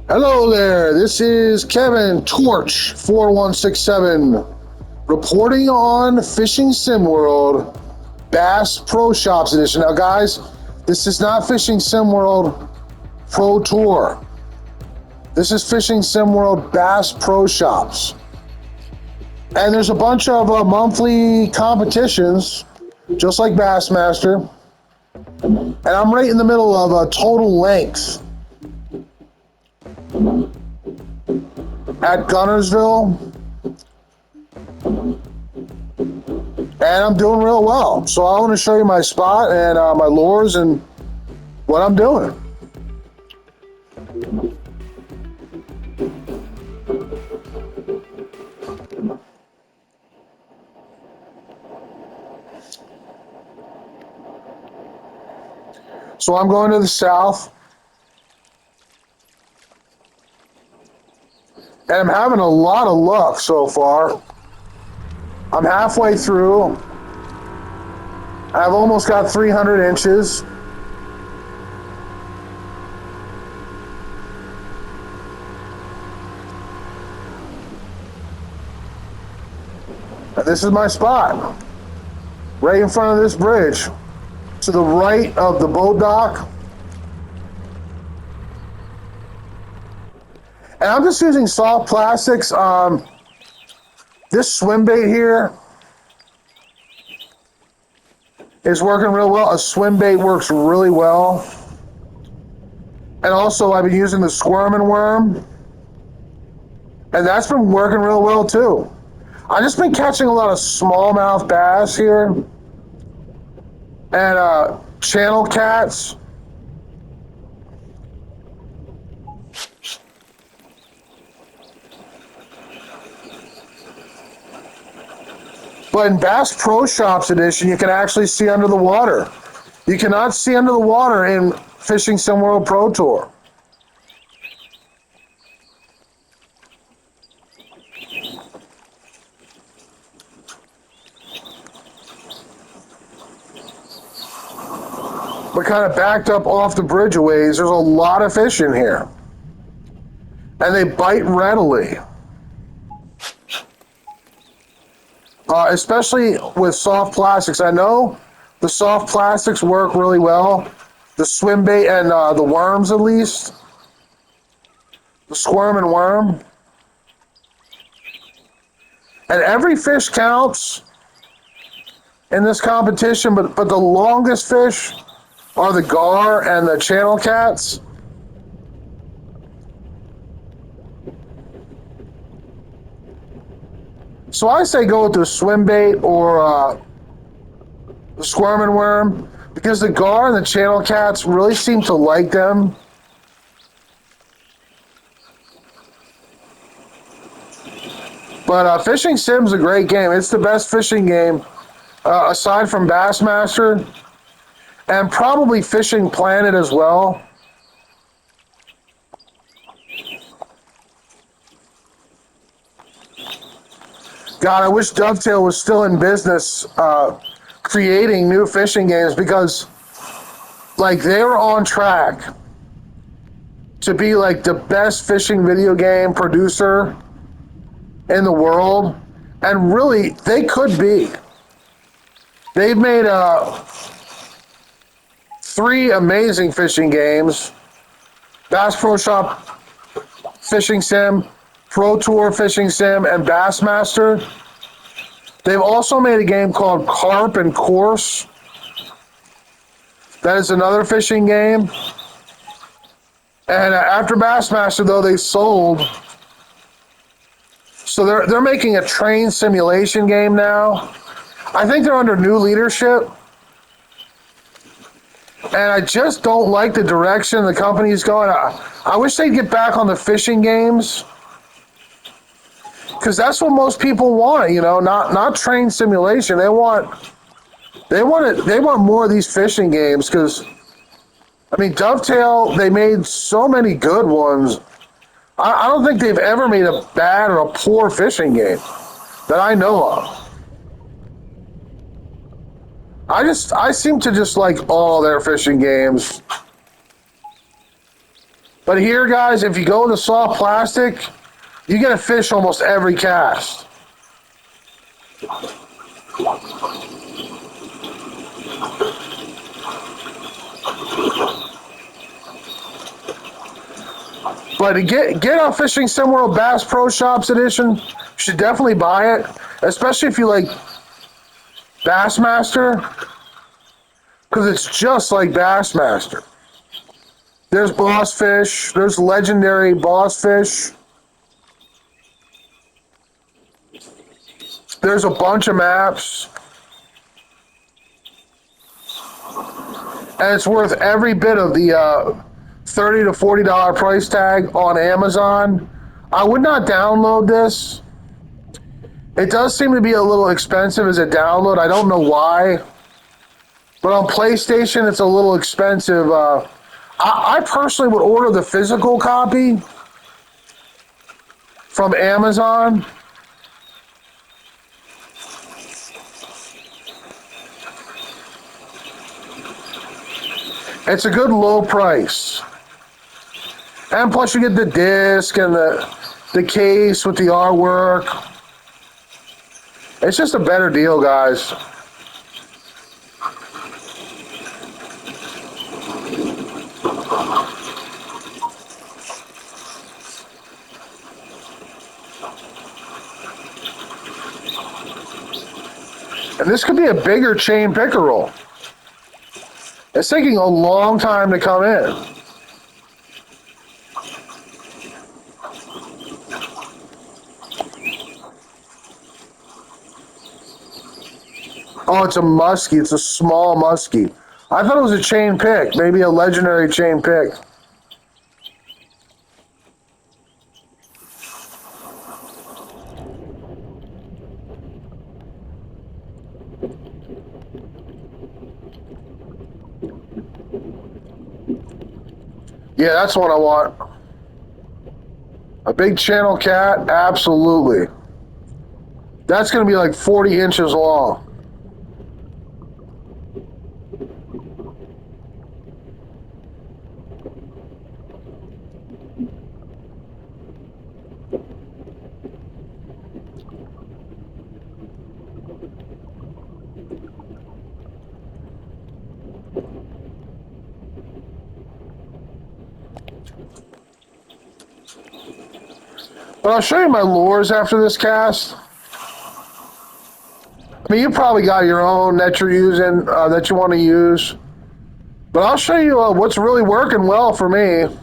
Hello there, this is Kevin Torch 4167 reporting on Fishing Sim World Bass Pro Shops Edition. Now guys, this is not Fishing Sim World Pro Tour. This is Fishing Sim World Bass Pro Shops. And there's a bunch of monthly competitions, just like Bassmaster. And I'm right in the middle of a total length at Guntersville, and I'm doing real well. So I want to show you my spot and my lures and what I'm doing. So I'm going to the south, and I'm having a lot of luck so far. I'm halfway through. I've almost got 300 inches. And this is my spot, right in front of this bridge, to the right of the boat dock. And I'm just using soft plastics. This swim bait here is working real well. A swim bait works really well. And also I've been using the squirm and worm, and that's been working real well too. I've just been catching a lot of smallmouth bass here and channel cats. But in Bass Pro Shops Edition, you can actually see under the water. You cannot see under the water in Fishing Sim World Pro Tour. We're kind of backed up off the bridge a ways. There's a lot of fish in here, and they bite readily. Especially with soft plastics. I know the soft plastics work really well. The swim bait and the worms, at least. The squirm and worm. And every fish counts in this competition, but the longest fish are the gar and the channel cats. So I say go with the swim bait or the squirm and worm, because the gar and the channel cats really seem to like them. But Fishing Sim's a great game. It's the best fishing game aside from Bassmaster, and probably Fishing Planet as well. God, I wish Dovetail was still in business creating new fishing games, because like they were on track to be like the best fishing video game producer in the world, and really they could be. They've made 3 amazing fishing games: Bass Pro Shop Fishing Sim, Pro Tour Fishing Sim, and Bassmaster. They've also made a game called Carp and Course. That is another fishing game. And after Bassmaster, though, they sold. So they're making a train simulation game now. I think they're under new leadership. And I just don't like the direction the company's going. I wish they'd get back on the fishing games, because that's what most people want, you know, not train simulation. They want more of these fishing games, because I mean, Dovetail, they made so many good ones. I don't think they've ever made a bad or a poor fishing game that I know of. I seem to just like all their fishing games. But here, guys, if you go with the soft plastic, you get a fish almost every cast. But to get a Fishing Sim World Bass Pro Shops edition, you should definitely buy it, especially if you like Bassmaster, because it's just like Bassmaster. There's boss fish, there's legendary boss fish. There's a bunch of maps. And it's worth every bit of the $30 to $40 price tag on Amazon. I would not download this. It does seem to be a little expensive as a download. I don't know why. But on PlayStation, it's a little expensive. I personally would order the physical copy from Amazon. It's a good low price. And plus you get the disc and the case with the artwork. It's just a better deal, guys. And this could be a bigger chain pickerel. It's taking a long time to come in. Oh, it's a muskie. It's a small muskie. I thought it was a chain pick. Maybe a legendary chain pick. Yeah, that's what I want. A big channel cat? Absolutely. That's going to be like 40 inches long. But I'll show you my lures after this cast. I mean, you probably got your own that you're using, that you want to use. But I'll show you what's really working well for me.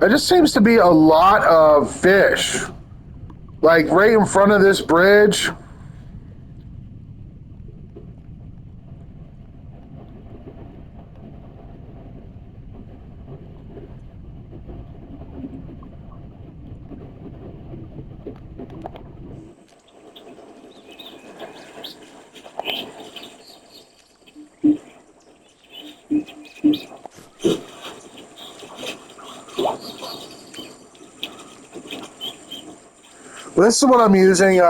There just seems to be a lot of fish. Like right in front of this bridge. This is what I'm using.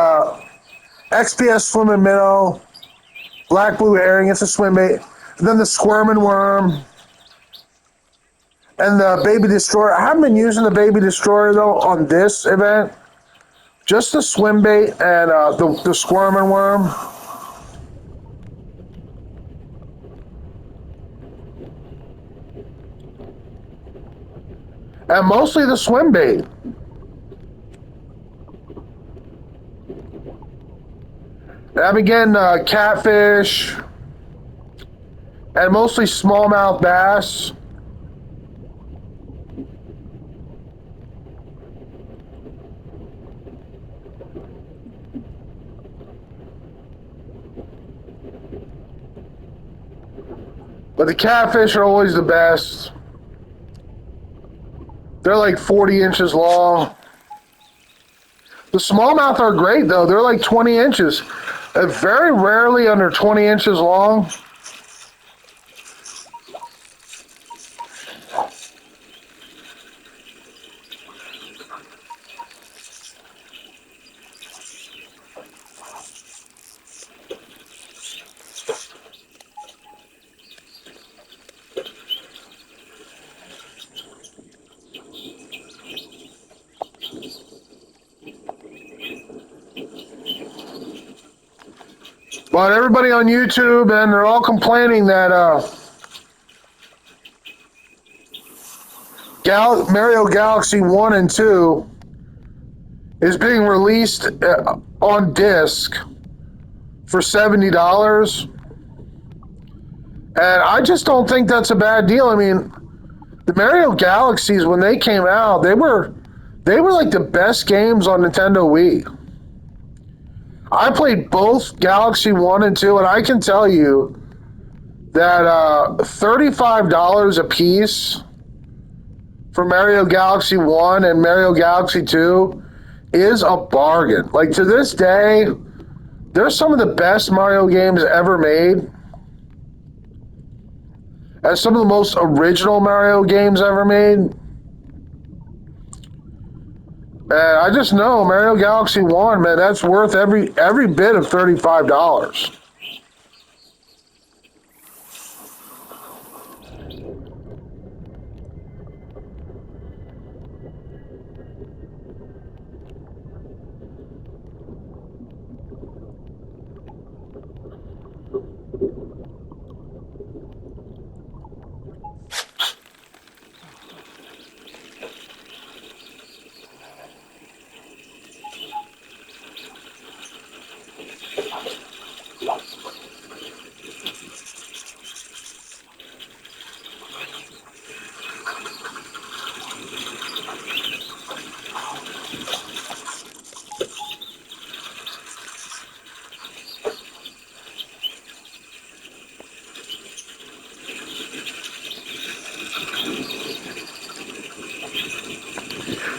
XPS Swimming Minnow, Black Blue Herring, it's a swim bait. And then the Squirmin' Worm. And the Baby Destroyer. I haven't been using the Baby Destroyer though on this event. Just the swim bait and the Squirmin' Worm. And mostly the swim bait. I'm getting catfish and mostly smallmouth bass. But the catfish are always the best. They're like 40 inches long. The smallmouth are great though. They're like 20 inches. Very rarely under 20 inches long. But everybody on YouTube, and they're all complaining that Mario Galaxy 1 and 2 is being released on disc for $70. And I just don't think that's a bad deal. I mean, the Mario Galaxies, when they came out, they were like the best games on Nintendo Wii. I played both Galaxy 1 and 2, and I can tell you that $35 a piece for Mario Galaxy 1 and Mario Galaxy 2 is a bargain. Like, to this day, they're some of the best Mario games ever made. And some of the most original Mario games ever made. And I just know Mario Galaxy 1, man, that's worth every bit of $35.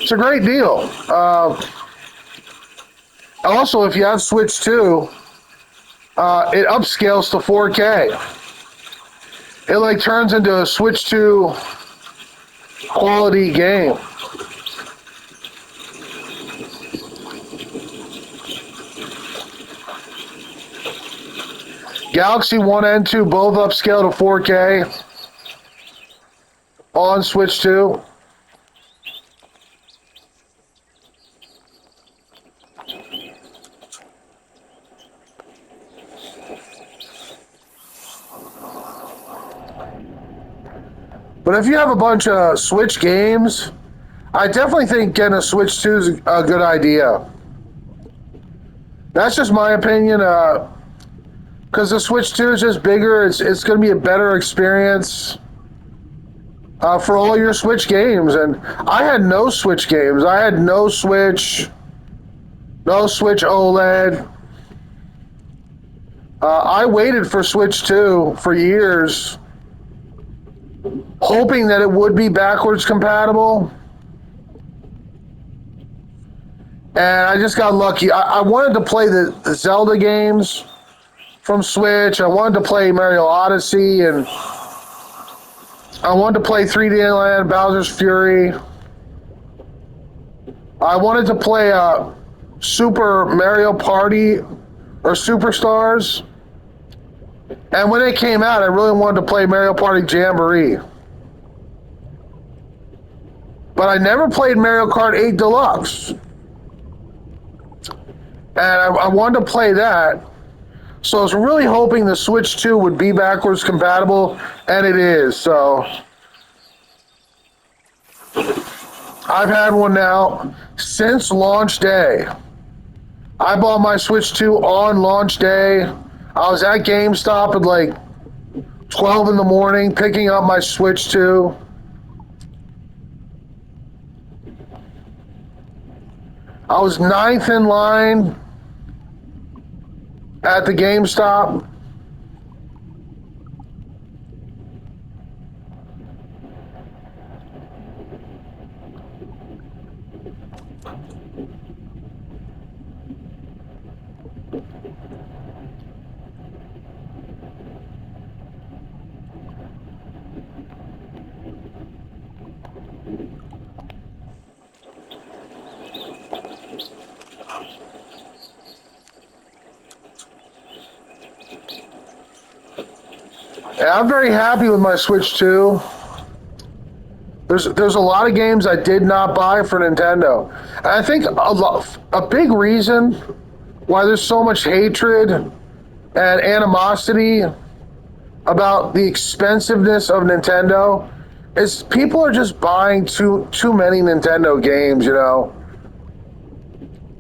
It's a great deal. Also, if you have Switch 2, it upscales to 4K. It like turns into a Switch 2 quality game. Galaxy 1 and 2 both upscale to 4K on Switch 2. But if you have a bunch of Switch games, I definitely think getting a Switch 2 is a good idea. That's just my opinion, because the Switch 2 is just bigger. It's going to be a better experience for all your Switch games. And I had no Switch games. I had no Switch OLED. I waited for Switch 2 for years, hoping that it would be backwards compatible. And I just got lucky. I wanted to play the Zelda games from Switch. I wanted to play Mario Odyssey, and I wanted to play 3D Land, Bowser's Fury. I wanted to play Super Mario Party or Superstars. And when it came out, I really wanted to play Mario Party Jamboree. But I never played Mario Kart 8 Deluxe. And I wanted to play that. So I was really hoping the Switch 2 would be backwards compatible, and it is. So I've had one now since launch day. I bought my Switch 2 on launch day. I was at GameStop at like 12 in the morning picking up my Switch 2. I was ninth in line at the GameStop. And I'm very happy with my Switch 2. There's a lot of games I did not buy for Nintendo. And I think a big reason why there's so much hatred and animosity about the expensiveness of Nintendo is people are just buying too many Nintendo games, you know.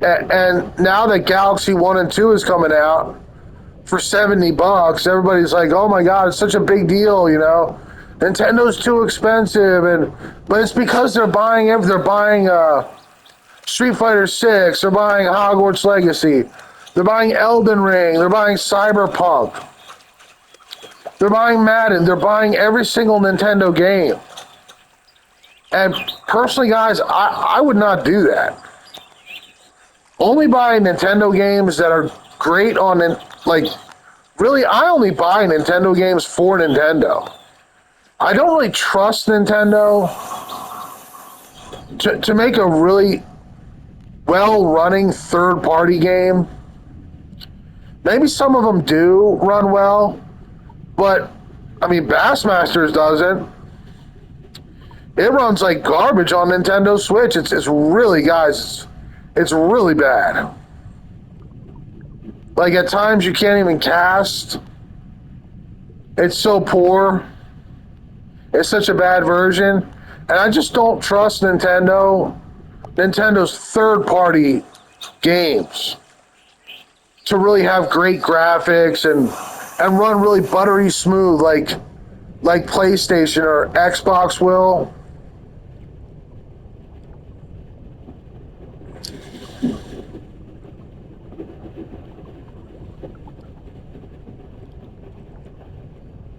And now that Galaxy 1 and 2 is coming out for $70, everybody's like, "Oh my god, it's such a big deal," you know. Nintendo's too expensive, but it's because they're buying Street Fighter 6, they're buying Hogwarts Legacy, they're buying Elden Ring, they're buying Cyberpunk, they're buying Madden, they're buying every single Nintendo game. And personally, guys, I would not do that. Only buy Nintendo games that are great on, like, really, I only buy Nintendo games for Nintendo. I don't really trust Nintendo to make a really well-running third-party game. Maybe some of them do run well, but, I mean, Bassmasters doesn't. It runs like garbage on Nintendo Switch. It's really, guys, it's really bad. Like, at times you can't even cast. It's so poor. It's such a bad version. And I just don't trust Nintendo's third-party games to really have great graphics and run really buttery smooth like PlayStation or Xbox will.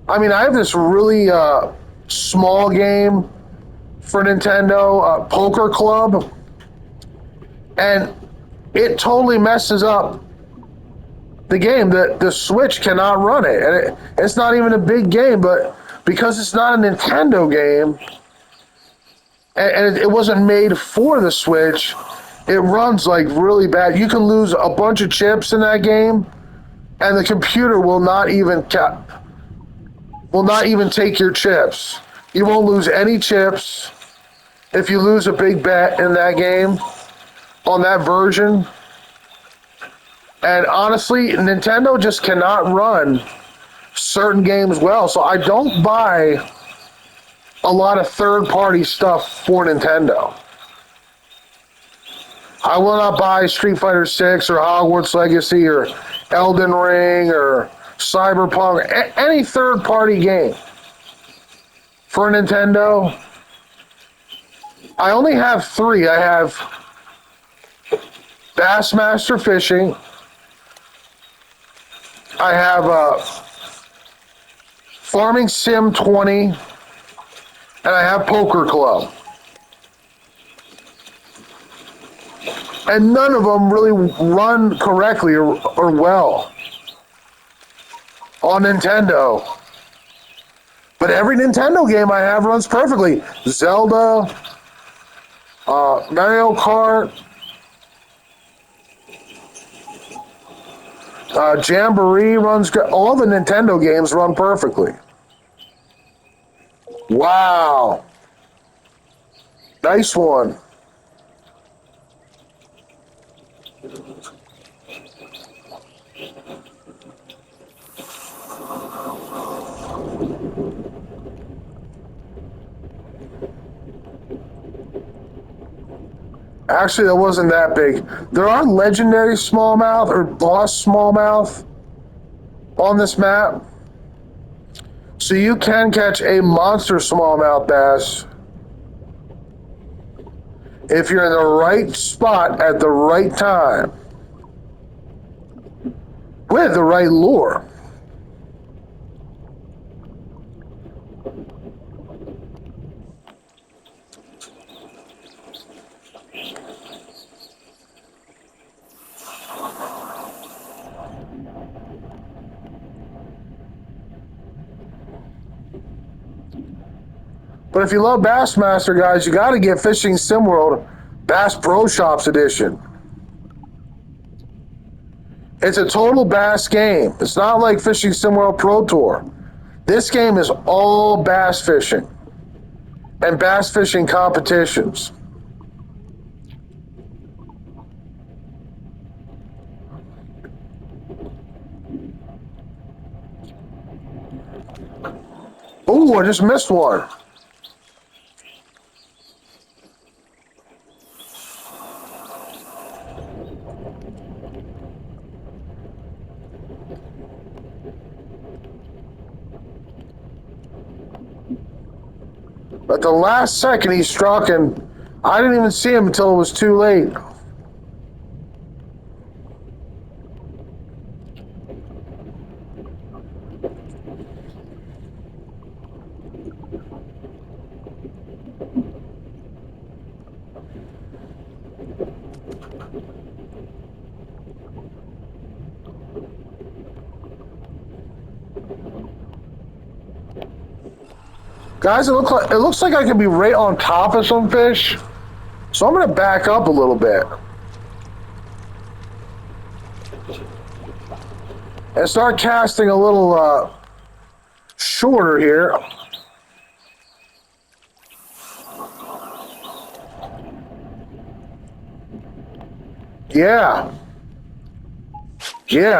I mean, I have this really small game for Nintendo, Poker Club, and it totally messes up the game. The Switch cannot run it, and it's not even a big game, but because it's not a Nintendo game, and it wasn't made for the Switch, it runs like really bad. You can lose a bunch of chips in that game, and the computer will not even take your chips. You won't lose any chips if you lose a big bet in that game on that version. And honestly, Nintendo just cannot run certain games well. So I don't buy a lot of third-party stuff for Nintendo. I will not buy Street Fighter 6 or Hogwarts Legacy or Elden Ring or Cyberpunk, any third-party game for Nintendo. I only have 3. I have Bassmaster Fishing. I have Farming Sim 20, and I have Poker Club. And none of them really run correctly or well on Nintendo. But every Nintendo game I have runs perfectly. Zelda, Mario Kart, Jamboree runs good. All the Nintendo games run perfectly. Wow. Nice one. Actually, that wasn't that big. There are legendary smallmouth or boss smallmouth on this map. So you can catch a monster smallmouth bass if you're in the right spot at the right time with the right lure. But if you love Bassmaster, guys, you got to get Fishing SimWorld Bass Pro Shops Edition. It's a total bass game. It's not like Fishing SimWorld Pro Tour. This game is all bass fishing and bass fishing competitions. Ooh, I just missed one. At the last second, he struck, and I didn't even see him until it was too late. Guys, it looks like I could be right on top of some fish, so I'm going to back up a little bit and start casting a little shorter here. Yeah,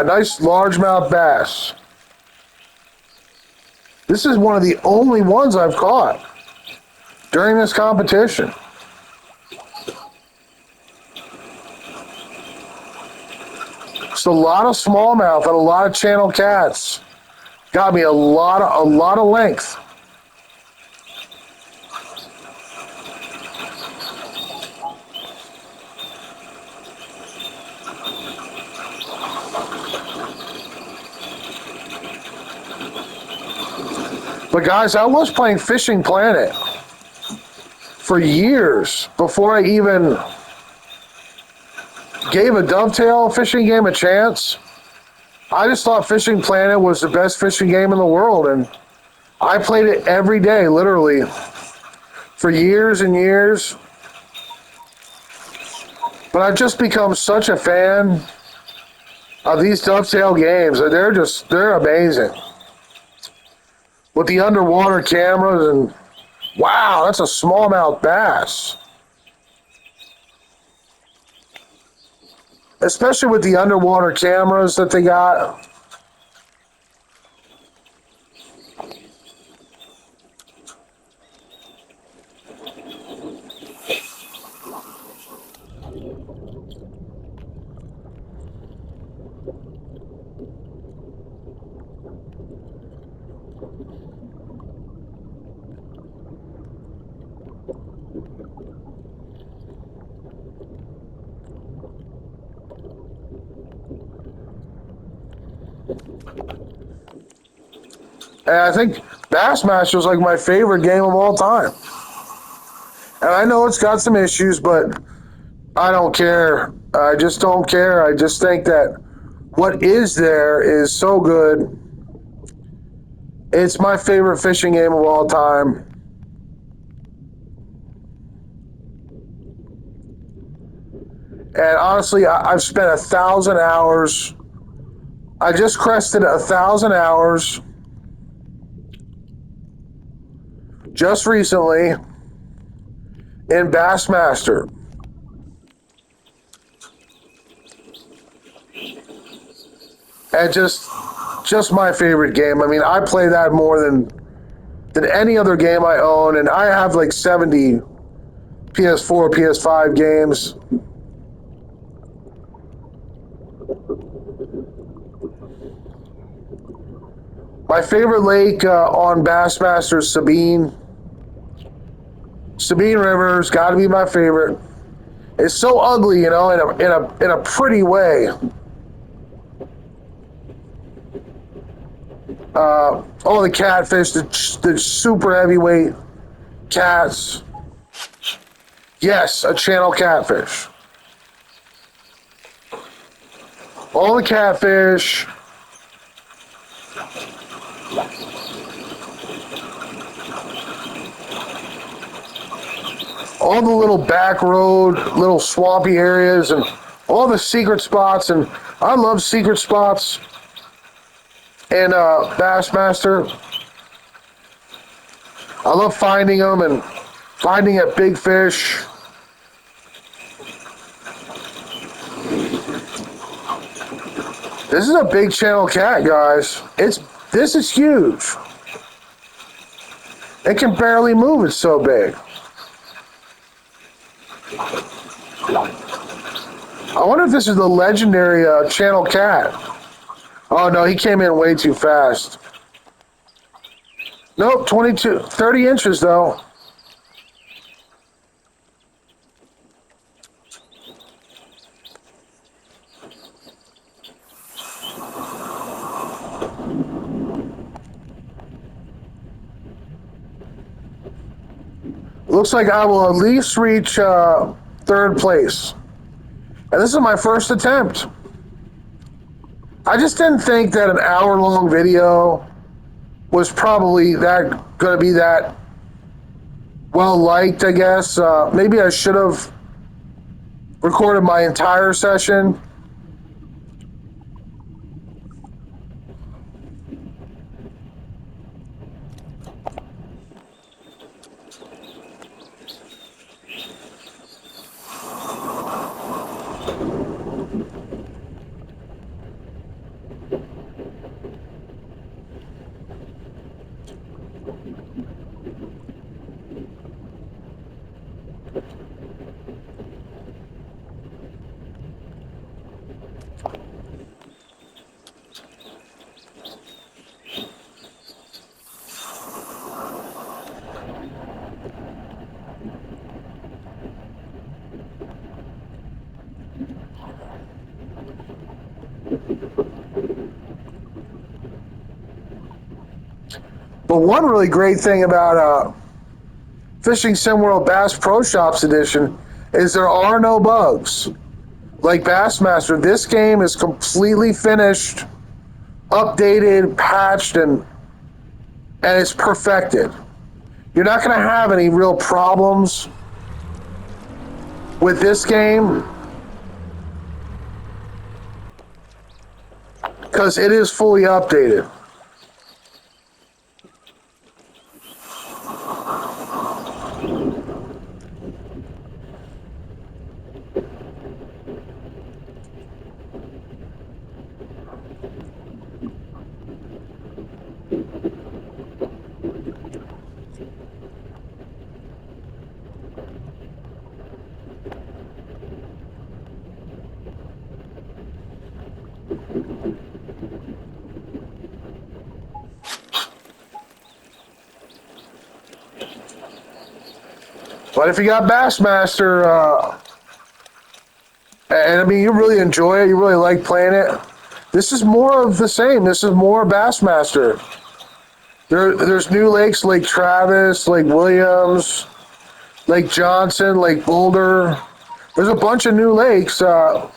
nice largemouth bass. This is one of the only ones I've caught during this competition. It's a lot of smallmouth and a lot of channel cats. Got me a lot of length. But guys, I was playing Fishing Planet for years before I even gave a dovetail fishing game a chance. I just thought Fishing Planet was the best fishing game in the world, and I played it every day, literally, for years and years. But I've just become such a fan of these dovetail games. They're amazing. With the underwater cameras, and wow, that's a smallmouth bass. Especially with the underwater cameras that they got. And I think Bassmaster is like my favorite game of all time. And I know it's got some issues, but I don't care. I just don't care. I just think that what is there is so good. It's my favorite fishing game of all time. And honestly, I've spent 1,000 hours. I just crested 1,000 hours just recently in Bassmaster. And just my favorite game. I mean, I play that more than any other game I own, and I have like 70 PS4, PS5 games. My favorite lake on Bassmaster is Sabine. Sabine River's got to be my favorite. It's so ugly, you know, in a pretty way. All the catfish, the super heavyweight cats. Yes, a channel catfish. All the catfish. All the little back road, little swampy areas, and all the secret spots. And I love secret spots in Bassmaster. I love finding them and finding a big fish. This is a big channel cat, guys. This is huge. It can barely move. It's so big. I wonder if this is the legendary channel cat. Oh no, he came in way too fast. Nope, 30 inches though. Looks like I will at least reach third place. And this is my first attempt. I just didn't think that an hour-long video was probably that going to be that well liked, I guess. Maybe I should have recorded my entire session. But one really great thing about Fishing SimWorld Bass Pro Shops Edition is there are no bugs. Like Bassmaster, this game is completely finished, updated, patched, and it's perfected. You're not going to have any real problems with this game because it is fully updated. But if you got Bassmaster, and I mean you really enjoy it, you really like playing it, this is more of the same. This is more Bassmaster. There's new lakes, Lake Travis, Lake Williams, Lake Johnson, Lake Boulder. There's a bunch of new lakes that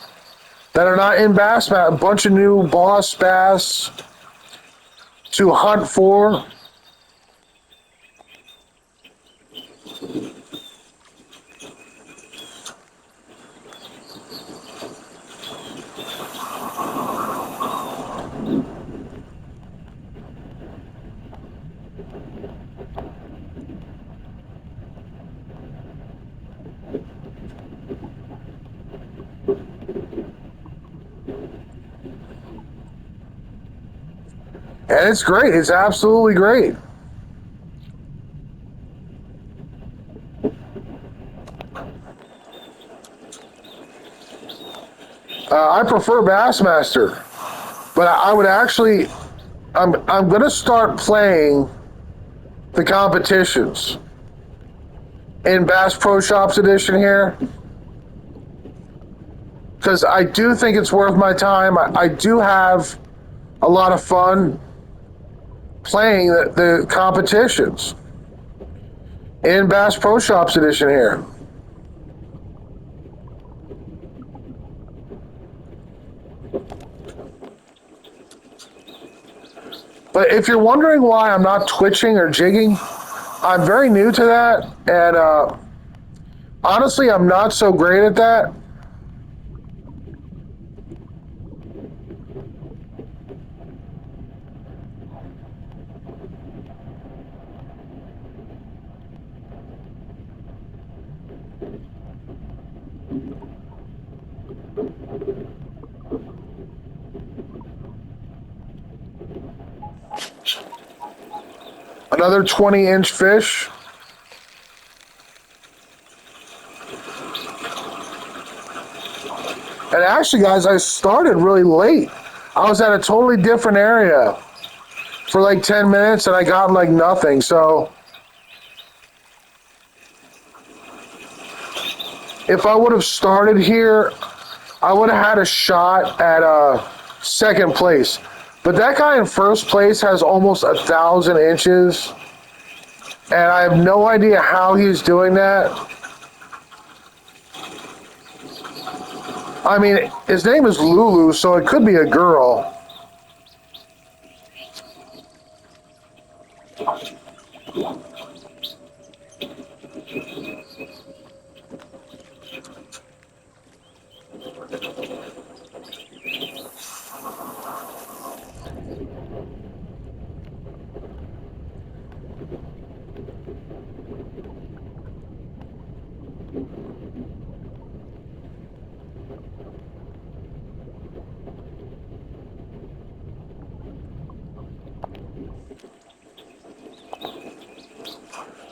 are not in Bassmaster. A bunch of new boss bass to hunt for. And it's great. It's absolutely great. I prefer Bassmaster, but I would actually, I'm going to start playing the competitions in Bass Pro Shops Edition here because I do think it's worth my time. I do have a lot of fun playing the competitions in Bass Pro Shops Edition here. But if you're wondering why I'm not twitching or jigging, I'm very new to that, and honestly, I'm not so great at that. Another 20-inch fish. And actually, guys, I started really late. I was at a totally different area for like 10 minutes, and I got like nothing. So if I would have started here, I would have had a shot at second place. But that guy in first place has almost 1,000 inches, and I have no idea how he's doing that. I mean, his name is Lulu, so it could be a girl.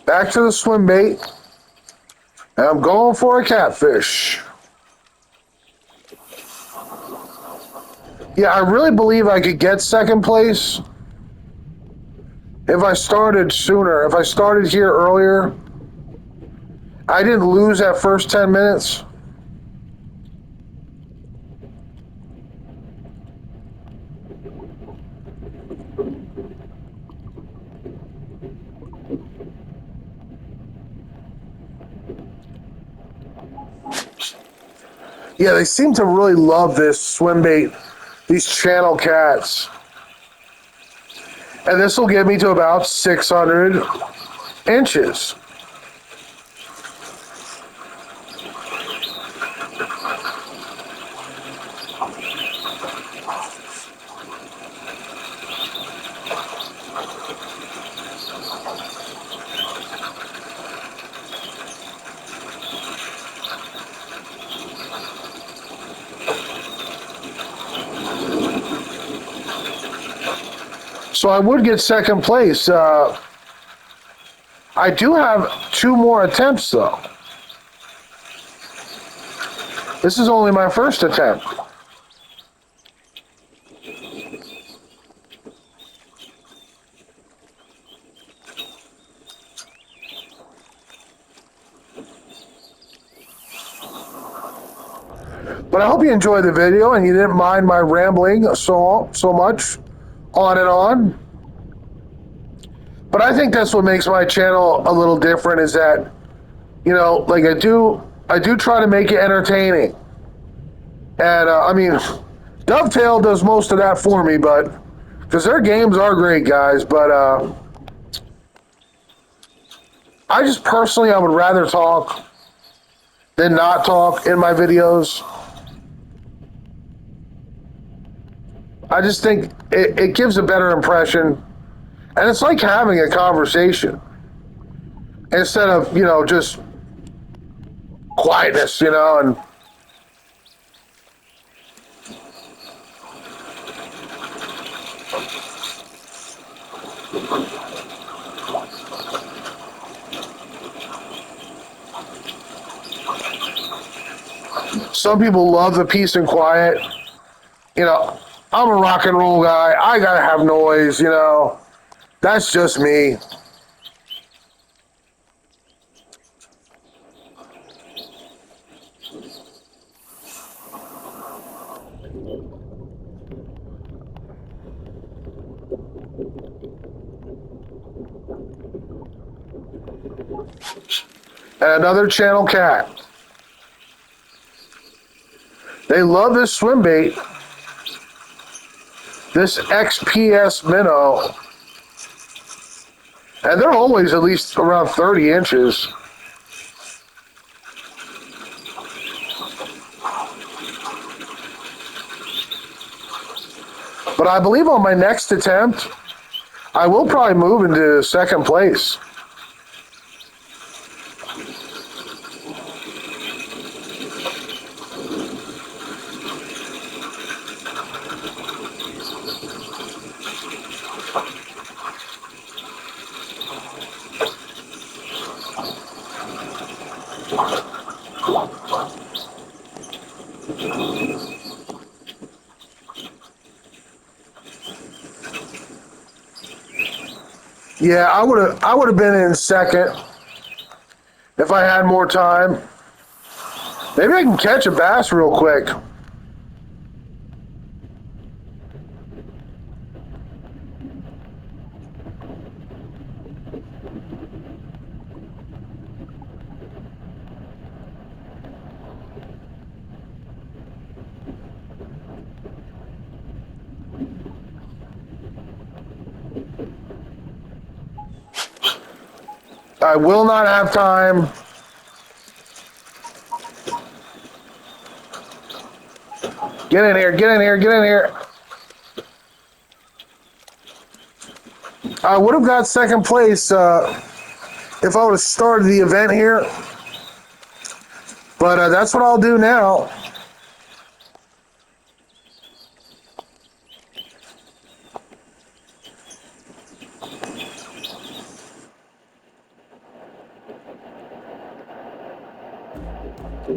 Back to the swim bait, and I'm going for a catfish. Yeah, I really believe I could get second place if I started sooner. If I started here earlier, I didn't lose that first 10 minutes. Yeah, they seem to really love this swim bait, these channel cats. And this will get me to about 600 inches. So I would get second place. I do have 2 more attempts, though. This is only my first attempt. But I hope you enjoyed the video and you didn't mind my rambling so much on and on. But I think that's what makes my channel a little different, is that, you know, like I do try to make it entertaining. And I mean, Dovetail does most of that for me, but because their games are great, guys. But I just personally, I would rather talk than not talk in my videos. I just think it gives a better impression. And it's like having a conversation instead of, you know, just quietness, you know, and some people love the peace and quiet. You know, I'm a rock and roll guy. I gotta have noise, you know. That's just me. And another channel cat. They love this swim bait. This XPS minnow. And they're always at least around 30 inches. But I believe on my next attempt, I will probably move into second place. Yeah, I would have been in second if I had more time. Maybe I can catch a bass real quick. I will not have time. Get in here, get in here, get in here. I would have got second place if I would have started the event here. But that's what I'll do now.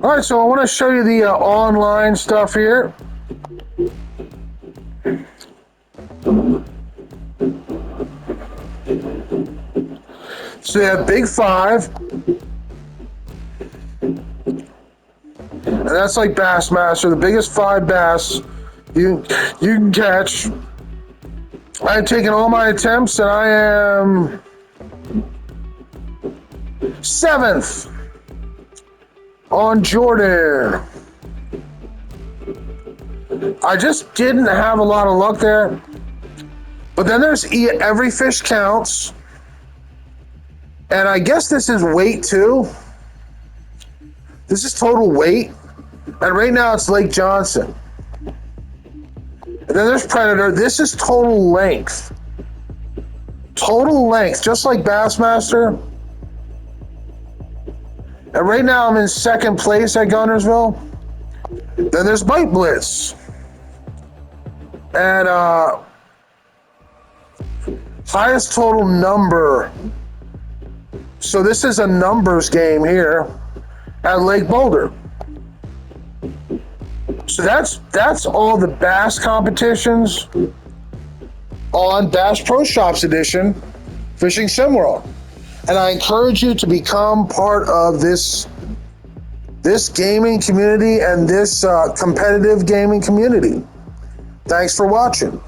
All right, so I want to show you the online stuff here. So you have Big Five. And that's like Bassmaster, the biggest 5 bass you can catch. I've taken all my attempts and I am 7th on Jordan. I just didn't have a lot of luck there. But then there's every fish counts. And I guess this is weight too. This is total weight. And right now it's Lake Johnson. And then there's Predator. This is total length. Total length, just like Bassmaster. And right now I'm in second place at Guntersville. Then there's Bite Blitz. And highest total number. So this is a numbers game here at Lake Boulder. So that's all the bass competitions on Bass Pro Shops Edition Fishing SimWorld. And I encourage you to become part of this gaming community and this competitive gaming community. Thanks for watching.